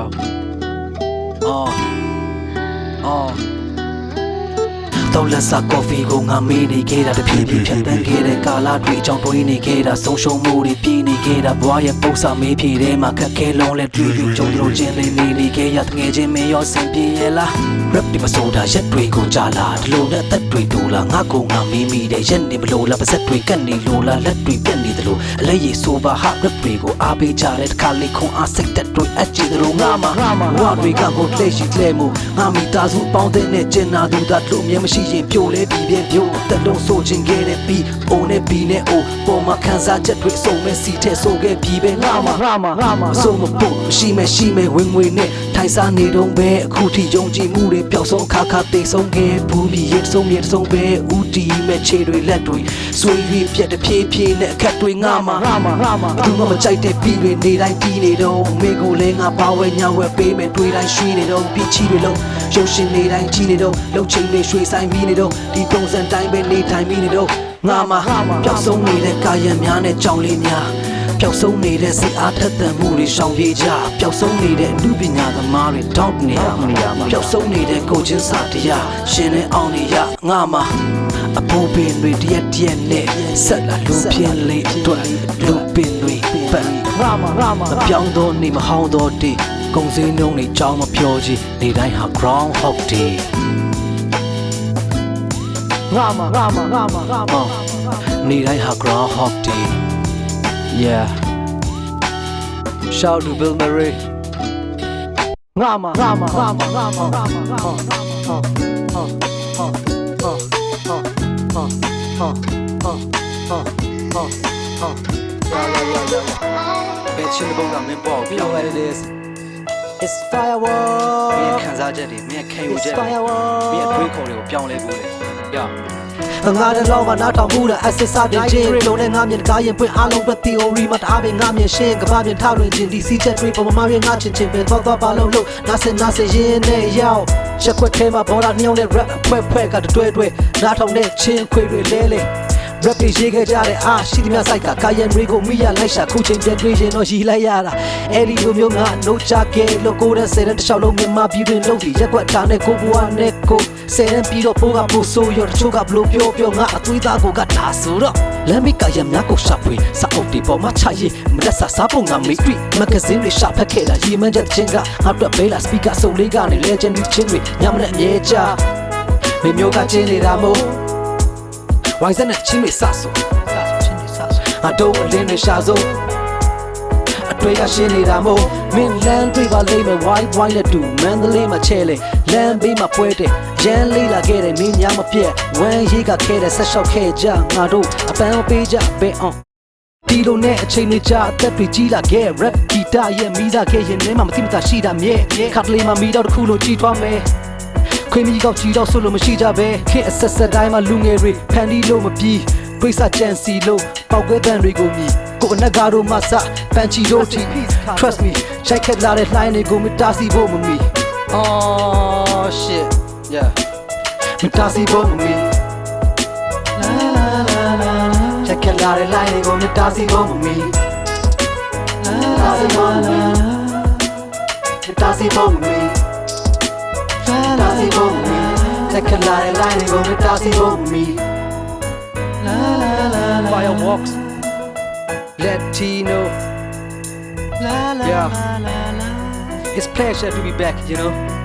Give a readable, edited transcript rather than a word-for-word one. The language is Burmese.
style. Don't let us coffee go ngam me ni keda de phi phi phat tan ke de kala twi chong twi ni keda song shong mu ri phi ni keda bwa ye pou sa me phi de ma khat ke long le twi twi chong lo chin le ni ke ya nghe chin me yo sin pi ye la rap di ma so da yet twi ko ja la de lo net tat twi do la nga ko ngam me mi de yen ni ma lo la pa set twi kat ni lo la let twi pet ni de lo a le ye so ba ha rap twi ko a pe ja le de kha le khon a sik tat twi a chi de lo nga ma wa twi ka ko tle shi tle mu nga mi ta su paung de ne chin na du da lo mye ma shi yin pyo le bi bien pyo tat long so chin ke de bi o ne bi ne o po ma khan sa chat twi so me si the so ke bi be nga ma so ma po shi me win win ne thai sa ni dong be khu thi yong ji mu de pyaw song kha kha te song ke bu bi yet song ye song be u ti me che twi let twi sway ri pyet de phie phie ne khat twi nga ma tu ma chai de bi de ne dai ti ne dong me ko le nga ba we nya we pe me twi dai shwi ne dong pi chi de longရုပ်ရှင်နေတိုင်းကြီးနေတော့လှုပ်ချိန်နေရွှေဆိုင်ပြီးနေတော့ဒီပုံစံတိုင်းပဲနေထိုင်ပြီးနေတော့ငါမှာပျောက်ဆုံးနေတဲ့ကာယံများနဲ့ကြောင်လေးများပျောက်ဆုံးနေတဲ့စိတ်အားထက်သန်မှုတွေရှောင်ပြေးကြပျောက်ဆုံးနေတဲ့အမှုပညာသမားတွေတောင်းနေရမှာပျောက်ဆုံးနေတဲ့ကိုချင်းစာတရားရှင်နဲ့အောင်နေရငါမှာအပူပင်တွေတရက်နဲ့ဆက်လာလူပြင်းလေးအတွက်လူပင်တွေပတ်မပြောင်းတော့နေမဟောင်းတော့တေးကုန်စည်နှုန်းတွေကြောင်းမပြောကြီးနေတိုင်းဟာ ground hog day ငါမနေတိုင်းဟာ ground hog day yeah shout to Bill Murray ငါမဘယ်ချင်းဘုံကမင်းပေါ့ပြောရတဲ့It's firework မင်းခံစားချက်တွေမင်းခံယူချက်တွေမင်းအတွေးခေါ်တွေကိုပြောင်းလဲဖို့လေငါတဲ့လောက်ကနားထောင်မှုတဲ့ access အပြင်ချင်းလုံးနဲ့ငါမြင်ကားရင်ပွင့်အားလုံးပဲ theory မှာတအားပဲငါမြင်ရှင်းကဘာမြင်ထောက်လွင်ခြင်းဒီစီချက်တွေပုံမှန်ရငါချင်းချင်းပဲသွားပါလို့နားစင်ရင်းနဲ့ရောက်ချက်ခွက်ထဲမှာဘော်ဒါညောင်းတဲ့ rap ဖွဲ့ကတွဲနားထောင်တဲ့ချင်းခွေတွေလဲrap တွေရေးခဲ့ကြတဲ့အားရှိသမျှစိုက်ကကာယံတွေကိုမိရလိုက်ရှာခုချိန်ပြတွေးရင်တော့ရီလိုက်ရတာအဲ့ဒီလိုမျိုးငါနှုတ်ချခဲ့လို့ကိုယ်တဲ့10တခြားလုံးမြန်မာပြည်တွင်လုပ်ပြီးရက်ွက်တာနဲ့ကိုဘွားနဲ့ကို10ပြီးတော့ပိုးကပိုးဆိုးရတချို့ကဘလို့ပြောငါအသွေးသားကိုကဒါဆိုတော့လမ်းမကာယံများကိုရှာဖွေစာအုပ်တွေပေါ်မှာချရေးမလက်စားပုံငါမေးတွေ့မဂဇင်းတွေရှာဖက်ခဲ့တာရေမှန်းချက်ချင်းကငါတို့ဘေးလာစပီကာစုံလေးကနေ legendary ချင်းတွေညမနဲ့မြေချမေမျိုးကချင်းနေတာမို့ဝိုင်းစနဲ့ချင်းတွေစဆိုအတော့အလင်းတွေရှာဆိုအတွေ့ရရှင်းနေတာမို့မင်းလမ်းတွေပါလိမ့်မယ်ဝိုင်းနဲ့တူမန္တလေးမှာချဲလေလမ်းဘေးမှာပွဲတဲ့ရန်လေးလာခဲ့တယ်မင်းညာမပြက်ဝမ်းရေးကခဲတဲ့ဆက်လျှောက်ခဲ့ကြငါတို့အပန်းပေးကြဘဲအောင်ဒီလိုနဲ့အချိန်တွေကြာအသက်တွေကြီးလာခဲ့ rap ဂီတရဲ့မိသားခဲ့ရင်ထဲမှာမသိမသာရှိတာမြဲခတ်လေးမှာမိတော့တစ်ခုလို့ကြည်ထွားမယ်ခွေးမီကောက်ကြည်တော့ဆိုလို့မရှိကြပဲခေအဆက်ဆက်တိုင်းမှာလူငယ်တွေဖန်တီးလို့မပြီးပြိဿကြံစီလို့ပေါက်ကွဲတန်တွေကိုမြည်ကိုအနက်ကားတို့မှစပန်ချီတို့တီ trust me ရိုက်ခက်လာတဲ့လှိုင်းတွေကိုမတားဆီးဖို့မမီ oh shit yeah မတားဆီးဖို့မမီရိုက်ခက်လာတဲ့လှိုင်းတွေကိုမတားဆီးဖို့မမီမတားဆီးဖို့မမီTake a line, line, go with Darcy on me. Fireworks, Latino. Yeah, it's pleasure to be back, you know.